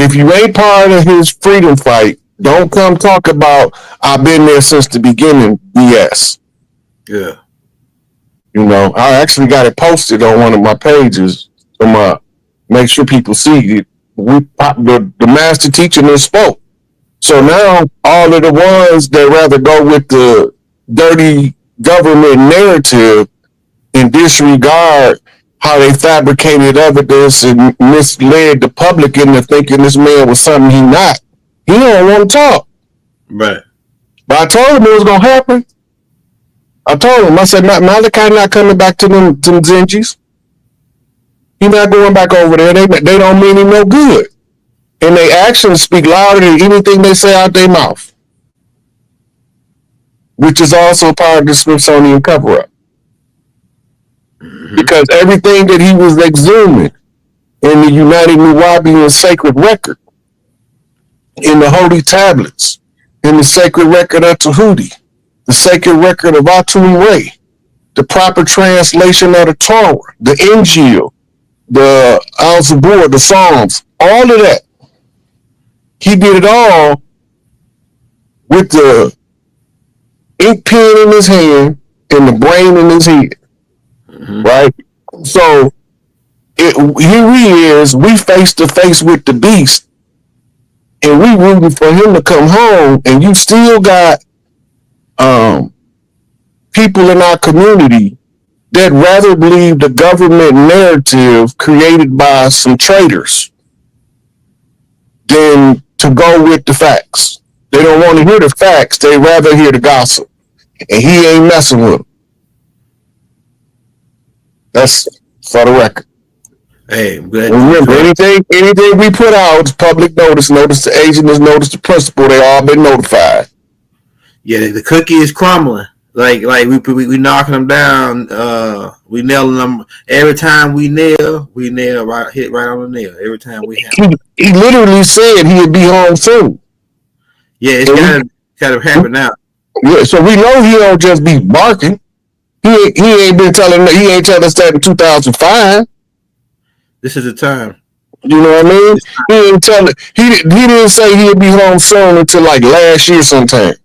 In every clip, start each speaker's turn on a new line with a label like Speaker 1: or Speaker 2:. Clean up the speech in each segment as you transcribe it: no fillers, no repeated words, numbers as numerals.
Speaker 1: If you ain't part of his freedom fight, don't come talk about I've been there since the beginning. BS.
Speaker 2: Yeah.
Speaker 1: You know, I actually got it posted on one of my pages to make sure people see it. The master teacher then spoke. So now all of the ones that rather go with the dirty government narrative and disregard how they fabricated evidence and misled the public into thinking this man was something he not. He don't want to talk.
Speaker 2: Right.
Speaker 1: But I told him it was gonna happen. I told him, I said, Malachi not coming back to them Zinjis. He not going back over there. They don't mean him no good. And their actions speak louder than anything they say out their mouth. Which is also part of the Smithsonian cover-up. Mm-hmm. Because everything that he was exhuming in the United Nuwabian sacred record, in the holy tablets, in the sacred record of Tahuti, the sacred record of Atum Ray, the proper translation of the Torah, the Injil, the Al-Zabur, the Psalms, all of that. He did it all with the ink pen in his hand and the brain in his head. Mm-hmm. Right? So here he is, we face to face with the beast, and we rooting for him to come home, and you still got people in our community that rather believe the government narrative created by some traitors than to go with the facts. They don't want to hear the facts. They rather hear the gossip. And he ain't messing with them. That's for the record.
Speaker 2: Hey, I'm glad.
Speaker 1: Remember, anything we put out is public notice. Notice the agent is notice the principal. They all been notified.
Speaker 2: Yeah, the cookie is crumbling. Like we knocking them down. We nailing them every time we nail right, hit right on the nail every time we have.
Speaker 1: He literally said he'd be home soon.
Speaker 2: Yeah, it's gotta happen now.
Speaker 1: Yeah, so we know he don't just be barking. He ain't telling us that in 2005.
Speaker 2: This is the time.
Speaker 1: You know what I mean? He ain't telling. He didn't say he'd be home soon until like last year sometime.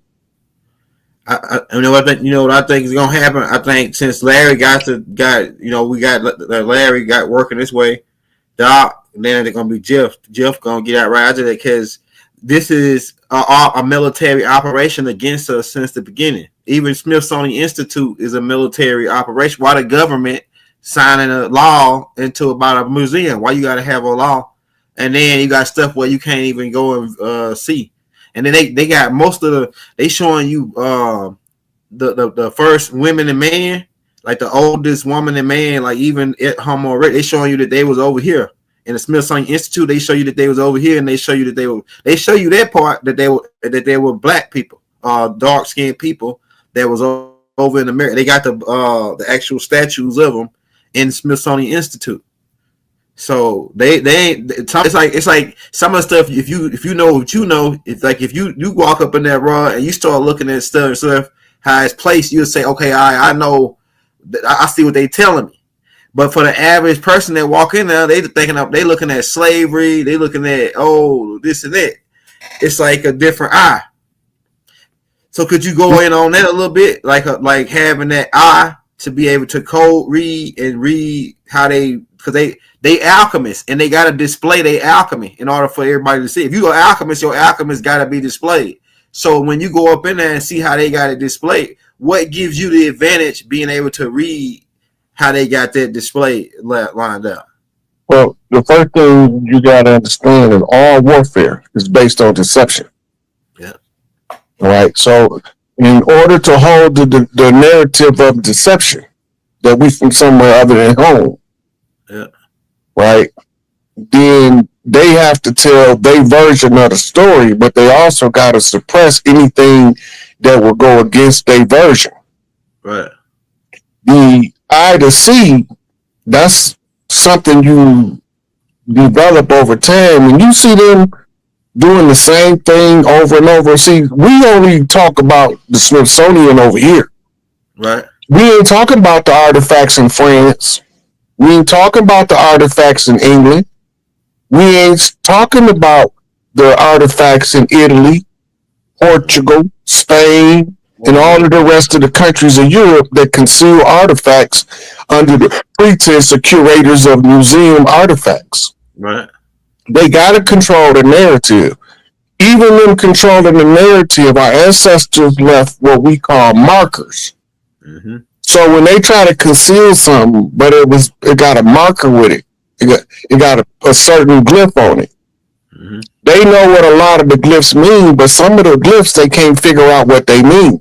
Speaker 2: You know what I think is gonna happen. I think since Larry got Larry got working this way, Doc, then they're gonna be Jeff. Jeff gonna get out right after that because this is a military operation against us since the beginning. Even Smithsonian Institute is a military operation. Why the government signing a law into about a museum? Why you got to have a law? And then you got stuff where you can't even go and see. And then they got most of they showing you the first women and man, like the oldest woman and man, like even at home already. They showing you that they was over here in the Smithsonian Institute. They show you that they was over here, and they show you that they show you that part that they were black people, dark skinned people that was over in America. They got the actual statues of them in the Smithsonian Institute. So it's like some of the stuff. If you know what you know, it's like if you walk up in that raw and you start looking at stuff how it's placed, you'll say, okay, I know, I see what they telling me. But for the average person that walk in there, they looking at slavery, they looking at this and that. It's like a different eye. So could you go in on that a little bit, like having that eye to be able to code read how because they alchemists and they got to display their alchemy in order for everybody to see. If you are alchemist, your alchemist got to be displayed. So when you go up in there and see how they got it displayed, what gives you the advantage being able to read how they got that display lined up?
Speaker 1: Well, the first thing you got to understand is all warfare is based on deception.
Speaker 2: Yeah.
Speaker 1: All right. So in order to hold the narrative of deception that we from somewhere other than home,
Speaker 2: yeah,
Speaker 1: right, then they have to tell their version of the story, but they also got to suppress anything that will go against their version.
Speaker 2: Right.
Speaker 1: The eye to see, that's something you develop over time. When you see them doing the same thing over and over, see, we only talk about the Smithsonian over here.
Speaker 2: Right.
Speaker 1: We ain't talking about the artifacts in France. We ain't talking about the artifacts in England. We ain't talking about the artifacts in Italy, Portugal, Spain, and all of the rest of the countries of Europe that conceal artifacts under the pretense of curators of museum artifacts.
Speaker 2: Right.
Speaker 1: They got to control the narrative. Even them controlling the narrative, our ancestors left what we call markers.
Speaker 2: Mm-hmm.
Speaker 1: So when they try to conceal something, but it got a marker with it, it got a certain glyph on it.
Speaker 2: Mm-hmm.
Speaker 1: They know what a lot of the glyphs mean, but some of the glyphs they can't figure out what they mean.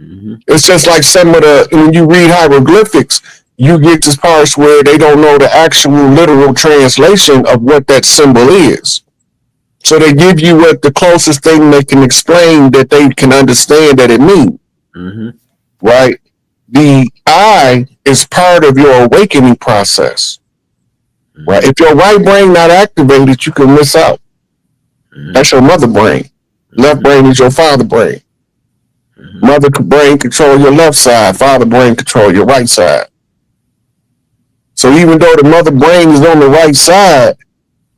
Speaker 2: Mm-hmm.
Speaker 1: It's just like some of the when you read hieroglyphics, you get to parts where they don't know the actual literal translation of what that symbol is. So they give you what the closest thing they can explain that they can understand that it means.
Speaker 2: Mm-hmm.
Speaker 1: Right? The eye is part of your awakening process. Mm-hmm. Right? If your right brain not activated, you can miss out. Mm-hmm. That's your mother brain. Mm-hmm. Left brain is your father brain. Mm-hmm. Mother brain control your left side. Father brain control your right side. So even though the mother brain is on the right side,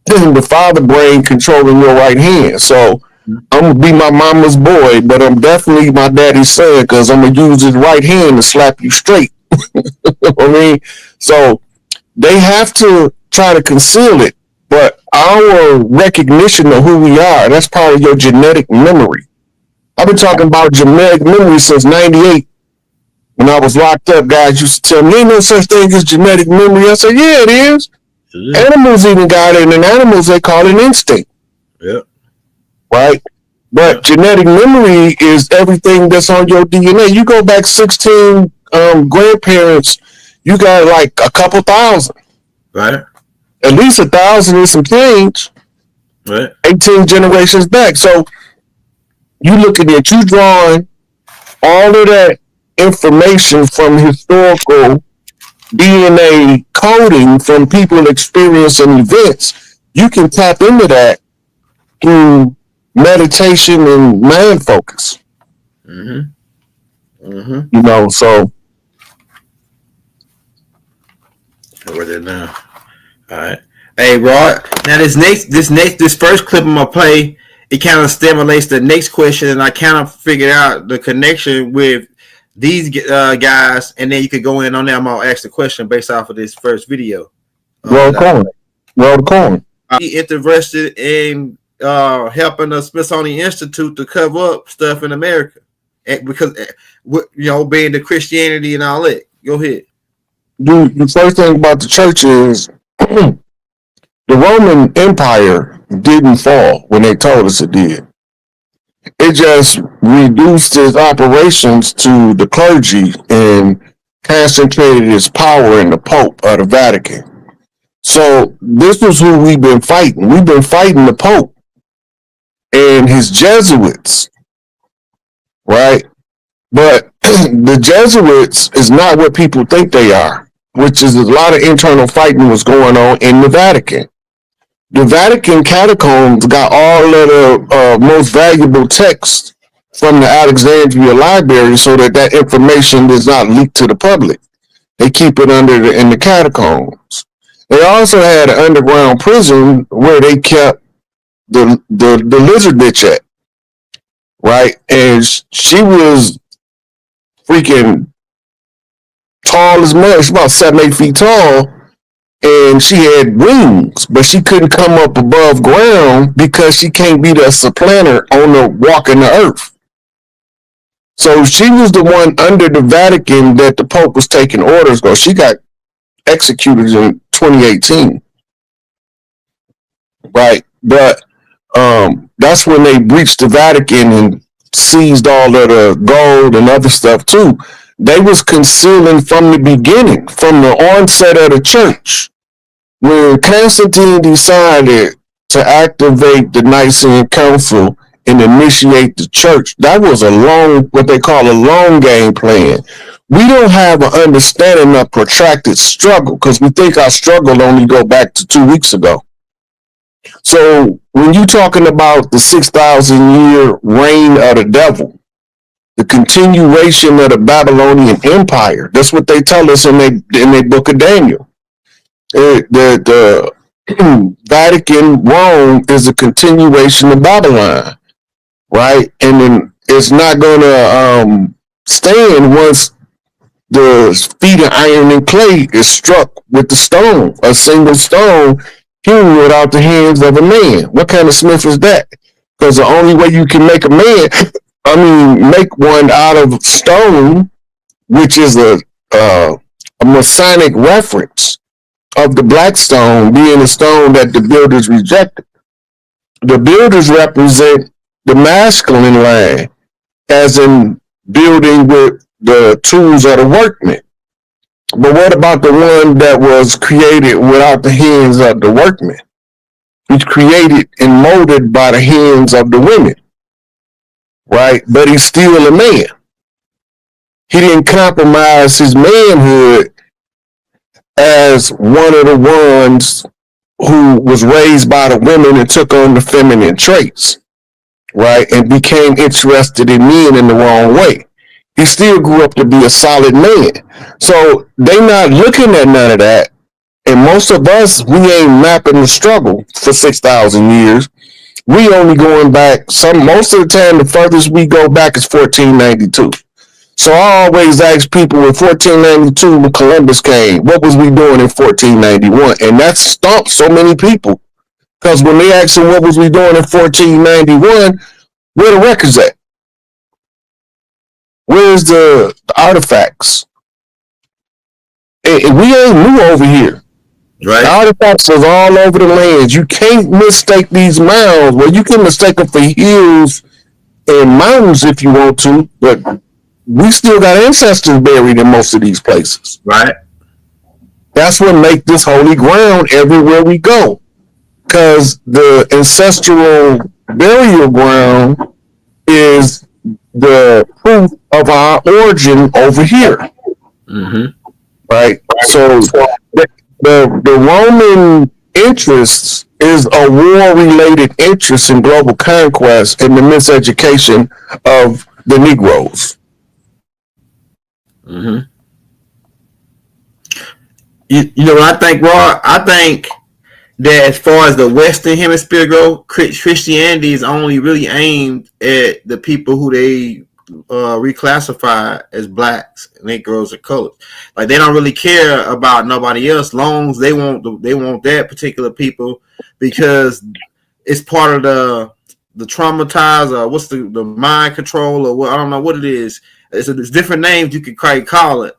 Speaker 1: the father brain controlling your right hand. So I'm gonna be my mama's boy, but I'm definitely my daddy's son because I'm gonna use his right hand to slap you straight. I mean, so they have to try to conceal it, but our recognition of who we are, that's part of your genetic memory. I've been talking about genetic memory since '98. When I was locked up, guys used to tell me, ain't no such thing as genetic memory. I said, yeah, it is. Yeah. Animals even got it, and in animals they call it instinct.
Speaker 2: Yeah.
Speaker 1: Right? But genetic memory is everything that's on your DNA. You go back 16 grandparents, you got like a couple thousand.
Speaker 2: Right.
Speaker 1: At least 1,000 and some change.
Speaker 2: Right.
Speaker 1: 18 generations back. So you looking at you drawing all of that information from historical DNA coding from people experiencing events. You can tap into that through meditation and mind focus.
Speaker 2: Mm-hmm. Mm-hmm.
Speaker 1: You know, so
Speaker 2: where they now? All right. Hey, Rod. Now this first clip I'm gonna play, it kind of stimulates the next question, and I kind of figured out the connection with these guys, and then you could go in on there. I'm gonna ask the question based off of this first video.
Speaker 1: Roll the coin.
Speaker 2: He interested in helping the Smithsonian Institute to cover up stuff in America, because being the Christianity and all that. Go ahead.
Speaker 1: Dude, the first thing about the church is the Roman Empire didn't fall when they told us it did. It just reduced its operations to the clergy and concentrated its power in the Pope of the Vatican. So this is who we've been fighting. We've been fighting the Pope and his Jesuits, right? But the Jesuits is not what people think they are, which is a lot of internal fighting was going on in the Vatican. The Vatican catacombs got all of the most valuable texts from the Alexandria Library so that information is not leaked to the public. They keep it in the catacombs. They also had an underground prison where they kept the lizard bitch at, right? And she was freaking tall as mud. She's about 7-8 feet tall. And she had wings, but she couldn't come up above ground because she can't be the supplanter on the walking the earth. So she was the one under the Vatican that the Pope was taking orders go. She got executed in 2018. Right. But that's when they breached the Vatican and seized all of the gold and other stuff too. They was concealing from the beginning, from the onset of the church. When Constantine decided to activate the Nicene Council and initiate the church, that was what they call a long game plan. We don't have an understanding of protracted struggle because we think our struggle only go back to 2 weeks ago. So when you're talking about the 6,000-year reign of the devil, the continuation of the Babylonian Empire, that's what they tell us in their book of Daniel. The Vatican Rome is a continuation of Babylon, right? And then it's not going to stand once the feet of iron and clay is struck with the stone, a single stone hewn without the hands of a man. What kind of sniff is that? Because the only way you can make a man, make one out of stone, which is a Masonic reference of the black stone being a stone that the builders rejected. The builders represent the masculine line, as in building with the tools of the workmen. But what about the one that was created without the hands of the workmen? He's created and molded by the hands of the women, right? But he's still a man. He didn't compromise his manhood as one of the ones who was raised by the women and took on the feminine traits, right? And became interested in men in the wrong way. He still grew up to be a solid man. So they not looking at none of that. And most of us, we ain't mapping the struggle for 6,000 years. We only going back most of the time, the furthest we go back is 1492. So I always ask people in 1492 when Columbus came, what was we doing in 1491? And that stumped so many people. Because when they asked him what was we doing in 1491, where the records at? Where's the artifacts? And we ain't new over here.
Speaker 2: Right.
Speaker 1: The artifacts was all over the land. You can't mistake these mounds. Well, you can mistake them for hills and mountains if you want to, but we still got ancestors buried in most of these places.
Speaker 2: Right.
Speaker 1: That's what makes this holy ground everywhere we go. Because the ancestral burial ground is the proof of our origin over here.
Speaker 2: Mm-hmm.
Speaker 1: Right? So the Roman interests is a war-related interest in global conquest and the miseducation of the Negroes.
Speaker 2: Mm-hmm. You know what I think, Rod? I think that as far as the Western Hemisphere go, Christianity is only really aimed at the people who they reclassify as blacks, Negroes, or colors. Like they don't really care about nobody else, long as they want that particular people because it's part of the traumatized or what's the mind control or what I don't know what it is. It's different names you could call it,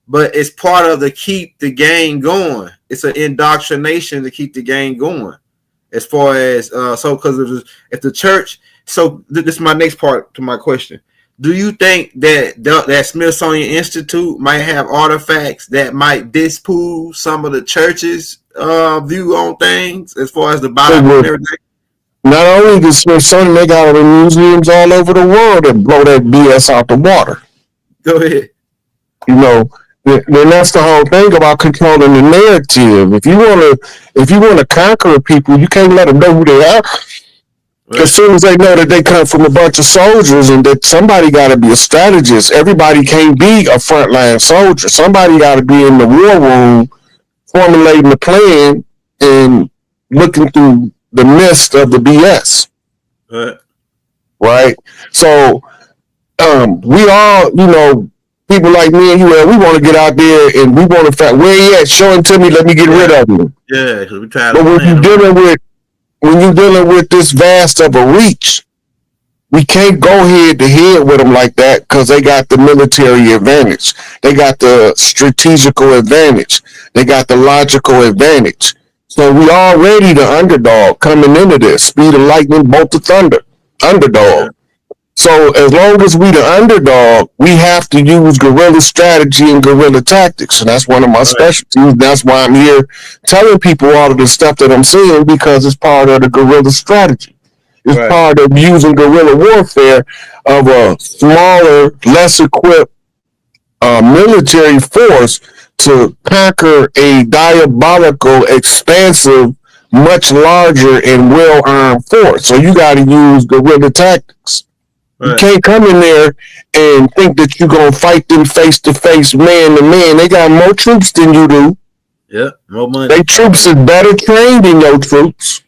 Speaker 2: but it's part of the keep the gang going. It's an indoctrination to keep the gang going. As far as because if the church, so this is my next part to my question. Do you think that Smithsonian Institute might have artifacts that might disprove some of the church's view on things as far as the Bible and everything?
Speaker 1: Not only the Smithsonian, they got museums all over the world that blow that BS out the water.
Speaker 2: Go ahead.
Speaker 1: You know, then that's the whole thing about controlling the narrative. If you wanna conquer people, you can't let them know who they are. Right. As soon as they know that they come from a bunch of soldiers and that somebody got to be a strategist, everybody can't be a frontline soldier. Somebody got to be in the war room formulating the plan and looking through the mist of the BS. Right? So we all, people like me and you, we want to get out there and we want to find where he at. Show him to me. Let me get rid of him.
Speaker 2: Yeah, because we tired.
Speaker 1: But when you're dealing with this vast of a reach, we can't go head to head with them like that because they got the military advantage. They got the strategical advantage. They got the logical advantage. So we already the underdog coming into this. Speed of lightning, bolt of thunder. Underdog. So as long as we the underdog, we have to use guerrilla strategy and guerrilla tactics. And that's one of my specialties. That's why I'm here telling people all of the stuff that I'm saying, because it's part of the guerrilla strategy. It's part of using guerrilla warfare of a smaller, less equipped military force to conquer a diabolical, expansive, much larger and well-armed force. So you got to use guerrilla tactics. You can't come in there and think that you're going to fight them face-to-face, man-to-man. They got more troops than you do.
Speaker 2: Yeah, more money.
Speaker 1: They troops is better trained than your troops.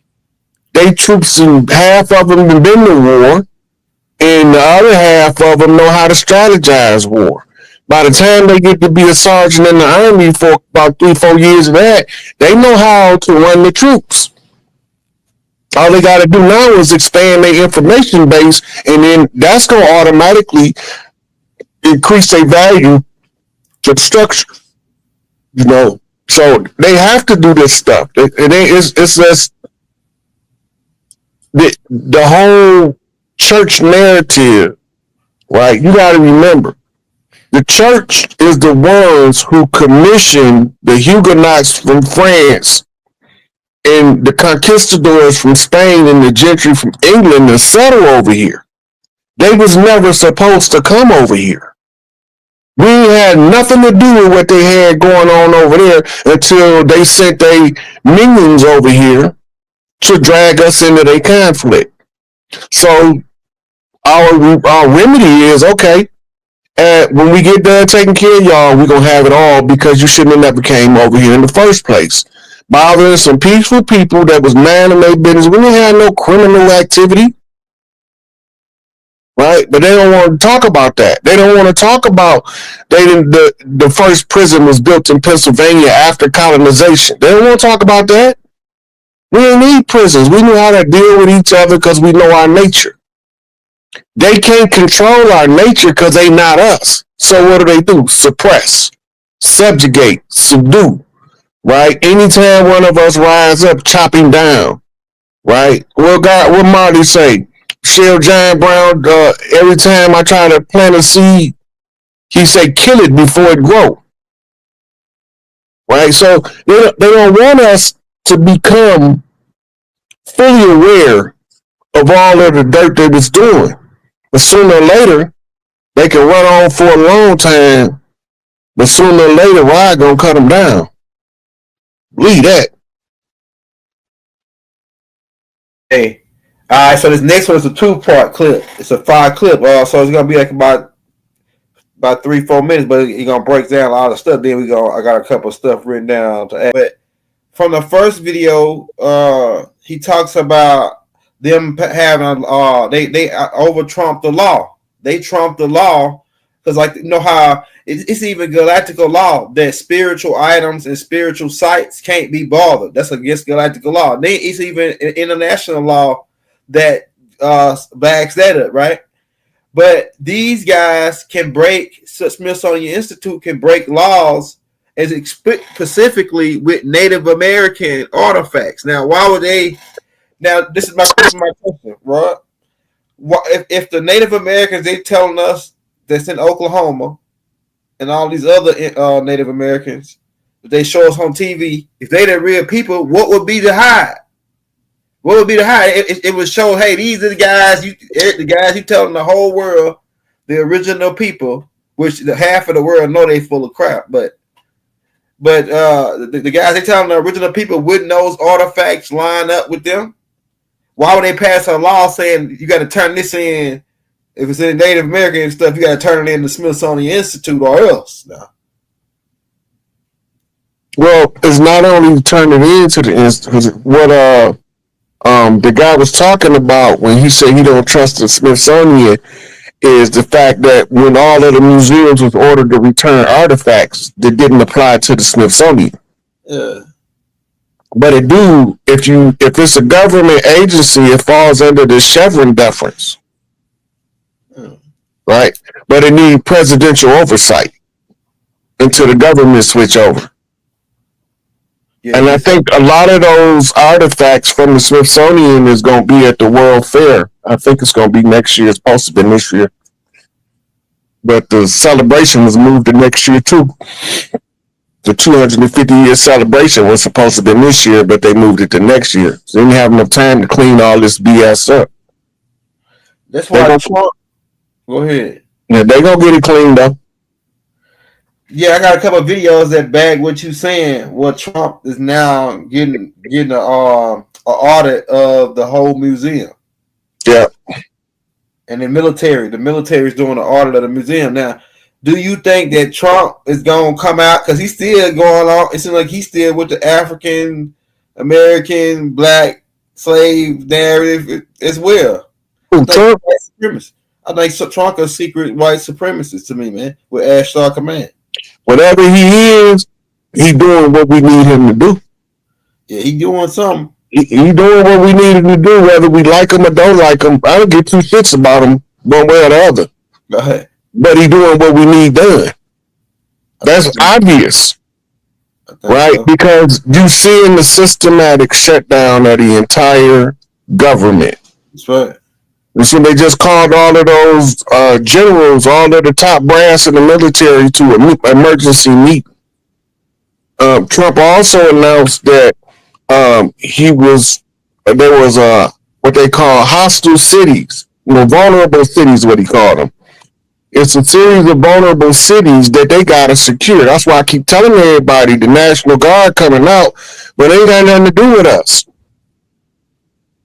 Speaker 1: They troops, and half of them have been to war, and the other half of them know how to strategize war. By the time they get to be a sergeant in the army for about 3-4 years of that, they know how to run the troops. All they got to do now is expand their information base, and then that's going to automatically increase their value to the structure. You know, so they have to do this stuff. It's just the whole church narrative, right? You got to remember, the church is the ones who commissioned the Huguenots from France and the conquistadors from Spain and the gentry from England to settle over here. They was never supposed to come over here. We had nothing to do with what they had going on over there until they sent their minions over here to drag us into their conflict. So our remedy is, okay, when we get done taking care of y'all, we're going to have it all because you shouldn't have never came over here in the first place. Bothering some peaceful people that was minding their business. We didn't have no criminal activity. Right? But they don't want to talk about that. They don't want to talk about the first prison was built in Pennsylvania after colonization. They don't want to talk about that. We didn't need prisons. We knew how to deal with each other because we know our nature. They can't control our nature because they not us. So what do? Suppress, subjugate, subdue. Right? Anytime one of us rise up, chopping down. Right? What Marty say? Shell Giant Brown, every time I try to plant a seed, he say kill it before it grow. Right? So they don't want us to become fully aware of all of the dirt they was doing. But sooner or later, they can run on for a long time, but sooner or later, ride gonna cut them down. Believe that.
Speaker 2: Hey. All right, so this next one is a 2-part clip. It's a 5 clip. So it's gonna be like about 3-4 minutes, but he's gonna break down a lot of stuff. Then I got a couple of stuff written down to add. But from the first video, he talks about them having they over trumped the law. They trumped the law because, like, you know how it's even galactical law that spiritual items and spiritual sites can't be bothered. That's against galactical law. It's even international law that backs that up, right? But these guys can break. Smithsonian Institute can break laws as specifically with Native American artifacts. Now, why would they? Now, this is my question, right? If the Native Americans, they telling us that's in Oklahoma and all these other Native Americans, if they show us on TV, if they the real people, what would be the hide? What would be the high? It would show, hey, these are the guys you telling the whole world, the original people, which the half of the world know they full of crap. But the guys they telling the original people, wouldn't those artifacts line up with them? Why would they pass a law saying you got to turn this in? If it's in Native American stuff, you got to turn it in the Smithsonian Institute or else. No.
Speaker 1: Well, it's not only turning it into the institute. What the guy was talking about when he said he don't trust the Smithsonian is the fact that when all of the museums was ordered to return artifacts that didn't apply to the Smithsonian.
Speaker 2: Yeah.
Speaker 1: But it do if it's a government agency, it falls under the Chevron deference. Right? But it needs presidential oversight until the government switch over. Yeah, and I think a lot of those artifacts from the Smithsonian is going to be at the World Fair. I think it's going to be next year. It's supposed to be this year. But the celebration was moved to next year, too. The 250-year celebration was supposed to be this year, but they moved it to next year. So they didn't have enough time to clean all this BS up.
Speaker 2: That's why go ahead.
Speaker 1: Yeah, they're going to get it cleaned up.
Speaker 2: Yeah, I got a couple of videos that bag what you saying. What Trump is now getting an audit of the whole museum.
Speaker 1: Yeah.
Speaker 2: And the military is doing an audit of the museum. Now, Do you think that Trump is gonna come out because he's still going on? It seems like he's still with the African American black slave narrative as well.
Speaker 1: Who,
Speaker 2: I think
Speaker 1: Trump?
Speaker 2: white supremacist. I think Trump a secret white supremacist to me, man. With Ashtar Command.
Speaker 1: Whatever he is, he doing what we need him to do.
Speaker 2: Yeah, he doing something.
Speaker 1: He doing what we need him to do, whether we like him or don't like him. I don't give two shits about him one way or the other.
Speaker 2: Go ahead.
Speaker 1: But he doing what we need done. That's obvious, right? So. Because you seeing the systematic shutdown of the entire government.
Speaker 2: That's right.
Speaker 1: And so they just called all of those generals, all of the top brass in the military to an emergency meeting. Trump also announced that there was what they call hostile cities, vulnerable cities, what he called them. It's a series of vulnerable cities that they got to secure. That's why I keep telling everybody the National Guard coming out, but it ain't got nothing to do with us.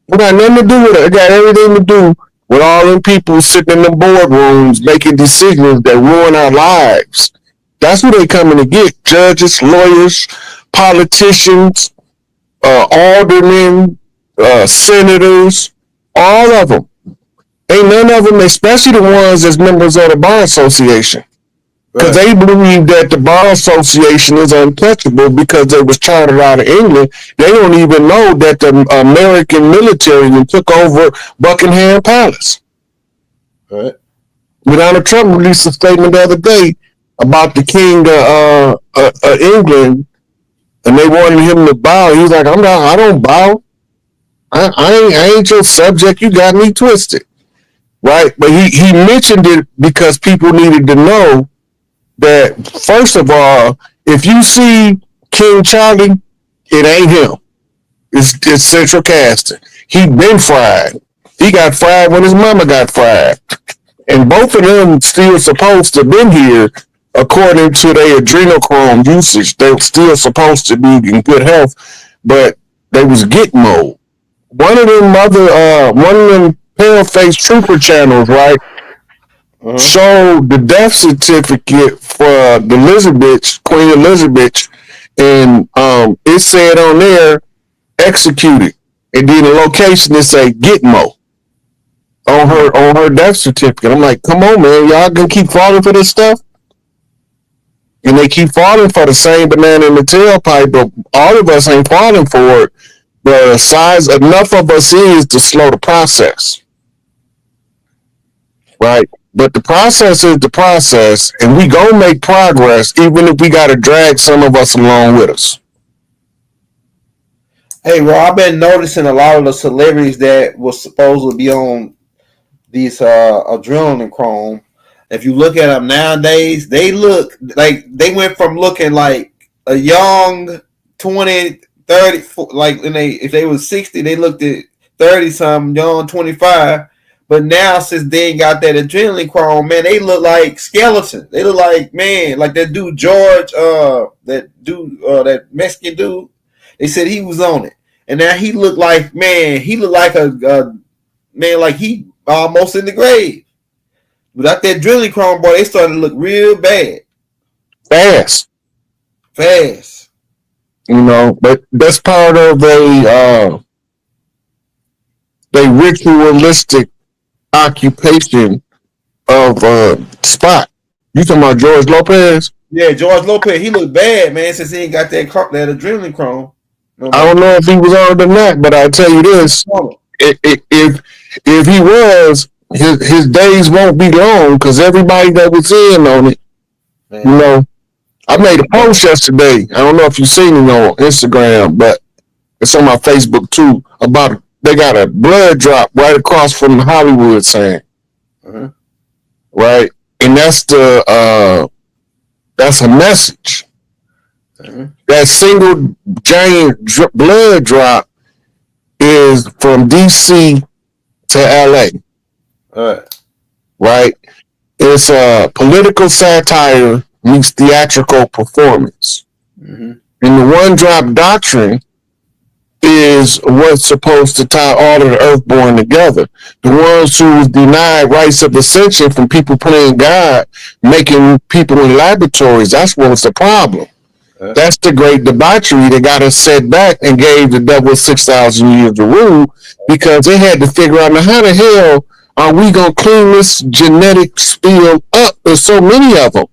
Speaker 1: It got nothing to do with it. It got everything to do with all them people sitting in the boardrooms making decisions that ruin our lives. That's who they coming to get. Judges, lawyers, politicians, aldermen, senators, all of them. Ain't none of them, especially the ones that's members of the Bar Association. Because they believe that the Bar Association is untouchable because they was chartered out of England. They don't even know that the American military took over Buckingham Palace.
Speaker 2: Right.
Speaker 1: Donald Trump released a statement the other day about the king of England, and they wanted him to bow. He's like, I don't bow. I ain't your subject. You got me twisted. Right? But he mentioned it because people needed to know that, first of all, if you see King Charlie, it ain't him. It's central casting. He been fried. He got fried when his mama got fried. And both of them still supposed to have been here according to their adrenochrome usage. They were still supposed to be in good health, but they was Gitmo. One of them pale-faced trooper channels, right, showed the death certificate for the Queen Elizabeth, and it said on there, executed. And then the location, it say Gitmo on her death certificate. I'm like, come on, man, y'all gonna keep falling for this stuff? And they keep falling for the same banana in the tailpipe, but all of us ain't falling for it. But enough of us is to slow the process. Right? But the process is the process, and we gonna make progress, even if we gotta drag some of us along with us.
Speaker 2: Hey, Rob, I've been noticing a lot of the celebrities that were supposed to be on these adrenaline chrome. If you look at them nowadays, they look like they went from looking like a young 20, 30, like if they was 60, they looked at 30 something, young 25. But now, since they ain't got that adrenaline chrome, man, they look like skeletons. They look like, man, like that dude George, that Mexican dude. They said he was on it, and now he looked like, man, a man, like he almost in the grave. Without that adrenaline chrome, boy, they started to look real bad.
Speaker 1: Fast. But that's part of a ritualistic occupation of spot. You talking about George Lopez?
Speaker 2: Yeah, George Lopez. He looked bad, man, since he ain't got that adrenaline chrome.
Speaker 1: I don't know if he was on or not, but I'll tell you this: if he was, his days won't be long because everybody that was in on it, man. I made a post yesterday. I don't know if you've seen it on Instagram, but it's on my Facebook too. About they got a blood drop right across from the Hollywood sign, right? And that's a message. That single giant blood drop is from DC to LA, right? It's a political satire meets theatrical performance. And the one drop doctrine is what's supposed to tie all of the earthborn together. The ones who was denied rights of ascension from people playing God, making people in laboratories, that's what's the problem. That's the great debauchery that got us set back and gave the devil 6,000 years to rule, because they had to figure out, now how the hell are we going to clean this genetic spill up? There's so many of them.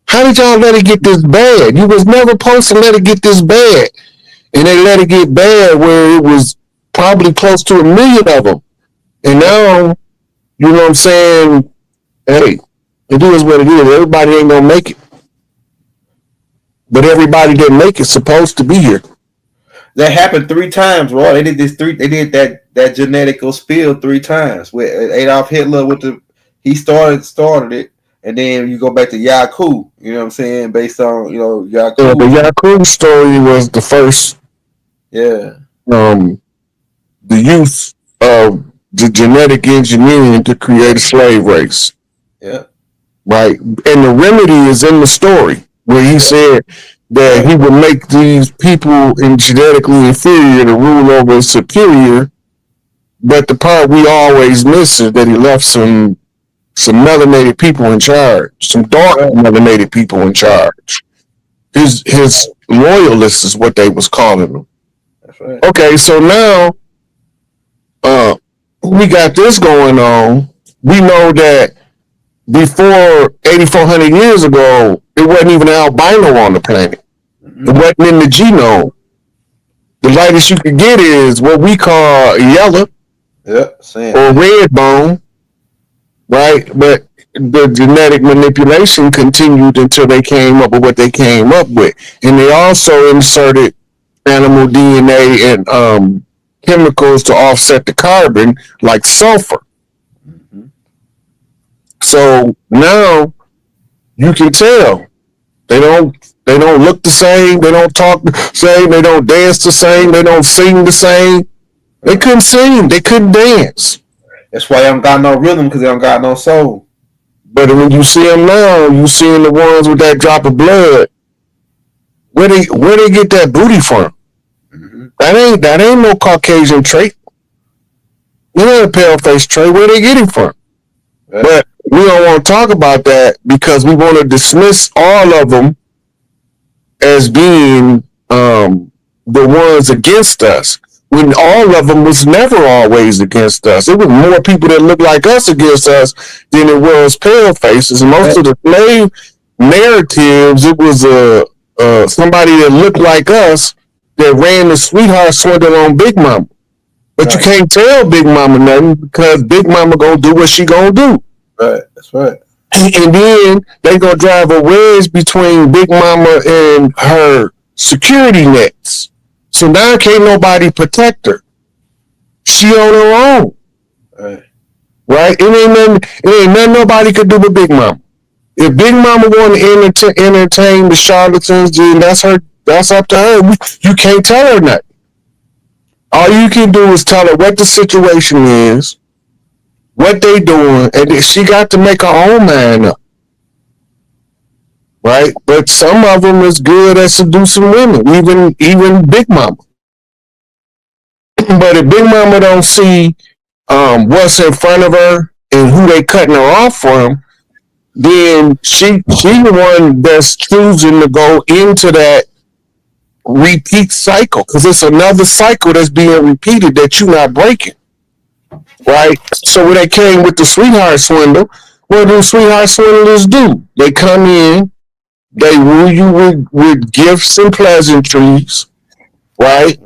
Speaker 1: How did y'all let it get this bad? You was never supposed to let it get this bad. And they let it get bad where it was probably close to 1 million of them. And now, you know what I'm saying? Hey, it is what it is. Everybody ain't going to make it. But everybody that make it supposed to be here.
Speaker 2: That happened 3 times, bro. They did that genetical spill 3 times with Adolf Hitler he started it, and then you go back to Yaku. You know what I'm saying? Based on Yaku.
Speaker 1: Yeah, the Yaku story was the first.
Speaker 2: Yeah.
Speaker 1: The use of the genetic engineering to create a slave race.
Speaker 2: Yeah.
Speaker 1: Right, and the remedy is in the story, where he said that he would make these people genetically inferior to rule over superior. But the part we always miss is that he left some melanated people in charge, some dark melanated people in charge. His loyalists is what they was calling them.
Speaker 2: That's right.
Speaker 1: Okay, so now we got this going on. We know that before 8,400 years ago, it wasn't even an albino on the planet. It wasn't in the genome. The lightest you could get is what we call yellow or red bone, right? But the genetic manipulation continued until they came up with what they came up with. And they also inserted animal DNA and chemicals to offset the carbon, like sulfur. So now you can tell they don't look the same, they don't talk the same, they don't dance the same, they don't sing the same. They couldn't sing, they couldn't dance.
Speaker 2: That's why they don't got no rhythm, because they don't got no soul.
Speaker 1: But when you see them now, you seeing the ones with that drop of blood. Where they get that booty from? That ain't no Caucasian trait. You know, a pale face trait. Where they get it from? Right. But we don't want to talk about that because we want to dismiss all of them as being the ones against us, when all of them was never always against us. It was more people that looked like us against us than it was pale faces. Most of the slave narratives, it was somebody that looked like us that ran the sweetheart swindle on Big Mama. But you can't tell Big Mama nothing, because Big Mama gonna do what she gonna do.
Speaker 2: Right, that's right.
Speaker 1: And then they gonna drive a wedge between Big Mama and her security nets. So now can't nobody protect her. She on her own. Right? It ain't nothing nobody could do with Big Mama. If Big Mama want to entertain the charlatans, then that's up to her. You can't tell her nothing. All you can do is tell her what the situation is, what they doing, and then she got to make her own mind up. Right? But some of them is good at seducing women, even Big Mama. But if Big Mama don't see what's in front of her and who they cutting her off from, then she the one that's choosing to go into that repeat cycle, because it's another cycle that's being repeated that you're not breaking. Right? So when they came with the sweetheart swindle, what do sweetheart swindlers do? They come in, they woo you with gifts and pleasantries, right?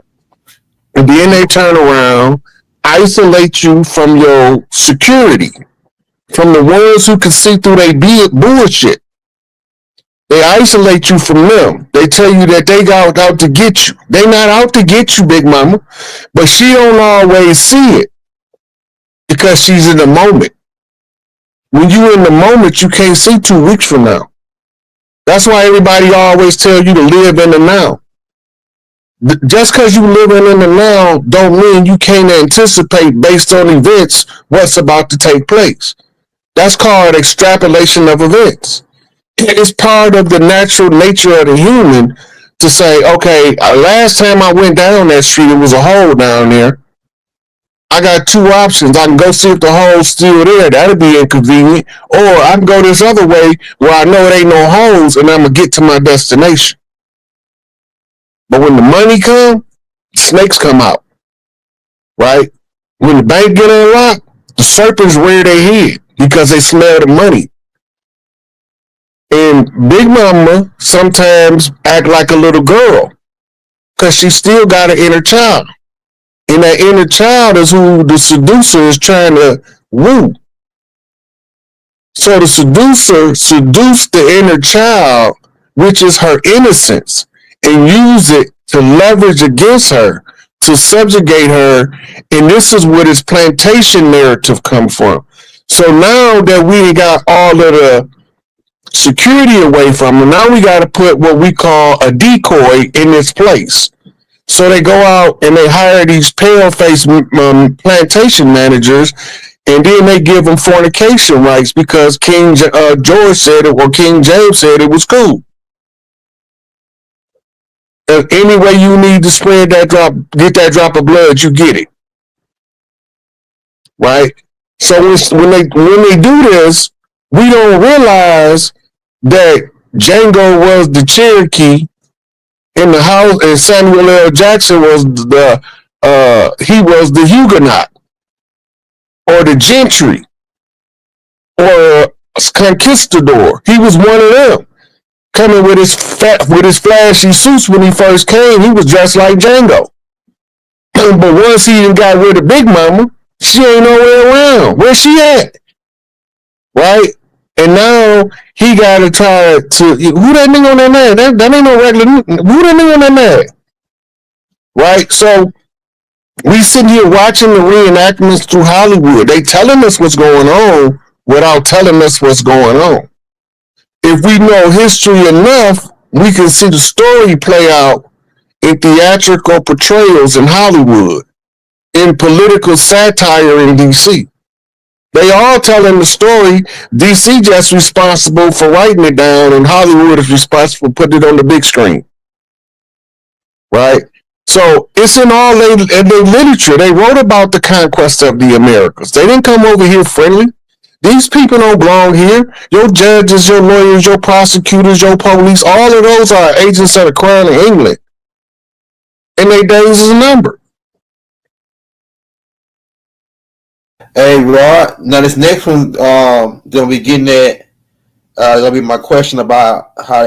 Speaker 1: And then they turn around, isolate you from your security, from the ones who can see through their bullshit. They isolate you from them. They tell you that they got out to get you. They not out to get you, Big Mama, but she don't always see it because she's in the moment. When you in the moment, you can't see 2 weeks from now. That's why everybody always tell you to live in the now. Just because you living in the now don't mean you can't anticipate based on events what's about to take place. That's called extrapolation of events. It's part of the natural nature of the human to say, okay, last time I went down that street, it was a hole down there. I got two options. I can go see if the hole's still there. That'll be inconvenient. Or I can go this other way where I know it ain't no holes and I'm going to get to my destination. But when the money come, snakes come out. Right? When the bank get unlocked, the serpents rear their head because they smell the money. And Big Mama sometimes act like a little girl because she still got an inner child. And that inner child is who the seducer is trying to woo. So the seducer seduced the inner child, which is her innocence, and use it to leverage against her, to subjugate her. And this is where this plantation narrative comes from. So now that we got all of the security away from her, now we got to put what we call a decoy in its place. So they go out and they hire these pale-faced plantation managers, and then they give them fornication rights because King George said it, or King James said it was cool. If any way you need to spread that drop, get that drop of blood, you get it. Right? So when they do this, we don't realize that Django was the Cherokee in the house, and Samuel L. Jackson was the Huguenot, or the gentry, or a conquistador. He was one of them. Coming with his flashy suits when he first came, he was dressed like Django. But once he got rid of Big Mama, she ain't nowhere around. Where she at? Right? And now he got to try to, who that nigga on that man? That ain't no regular, who that nigga on that man? Right? So we sitting here watching the reenactments through Hollywood. They telling us what's going on without telling us what's going on. If we know history enough, we can see the story play out in theatrical portrayals in Hollywood, in political satire in DC. They all telling the story. DC just responsible for writing it down, and Hollywood is responsible for putting it on the big screen. Right? So it's in all their literature. They wrote about the conquest of the Americas. They didn't come over here friendly. These people don't belong here. Your judges, your lawyers, your prosecutors, your police, all of those are agents of the crown of England. And their days is numbered.
Speaker 2: Hey, Rod. Now this next one, gonna be getting at, gonna be my question about how